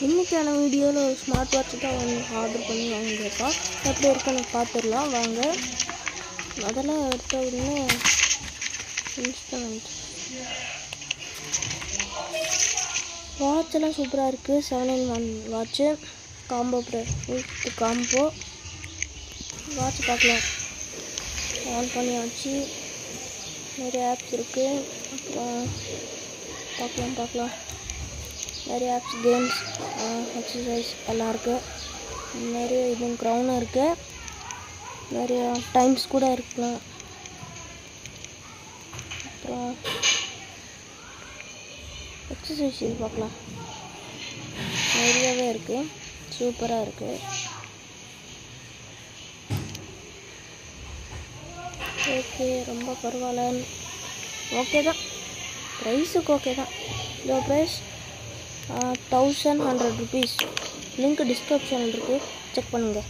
இன்றைக்கான வீடியோவில் ஒரு ஸ்மார்ட் வாட்ச் தான் ஆர்டர் பண்ணி வாங்கியிருக்கோம். எப்படி இருக்குன்னு பார்த்துடலாம் வாங்க. அதெல்லாம் எடுத்த உடனே இன்ஸ்டால்மெண்ட் வாட்செல்லாம் சூப்பராக இருக்குது. 7-in-1 watch, combo combo watch பார்க்கலாம். ஆன் பண்ணியாச்சு. நிறைய ஆப்ஸ் இருக்குது. அப்புறம் பார்க்கலாம் நிறைய ஆப்ஸ், கேம்ஸ், எக்ஸசைஸ் எல்லாம் இருக்குது. நிறைய இதுவும் க்ரௌனும் இருக்குது. நிறைய டைம்ஸ் கூட இருக்கலாம். அப்புறம் எக்ஸசைஸ் இது பார்க்கலாம். நிறையவே இருக்குது. சூப்பராக இருக்குது. ஓகே, ரொம்ப பரவாயில்ல. ஓகே தான், ப்ரைஸுக்கு ஓகே தான். இதோ ப்ரைஸ் 1100 rupees. லிங்க் டிஸ்கிரிப்ஷனில் இருக்குது, செக் பண்ணுங்கள்.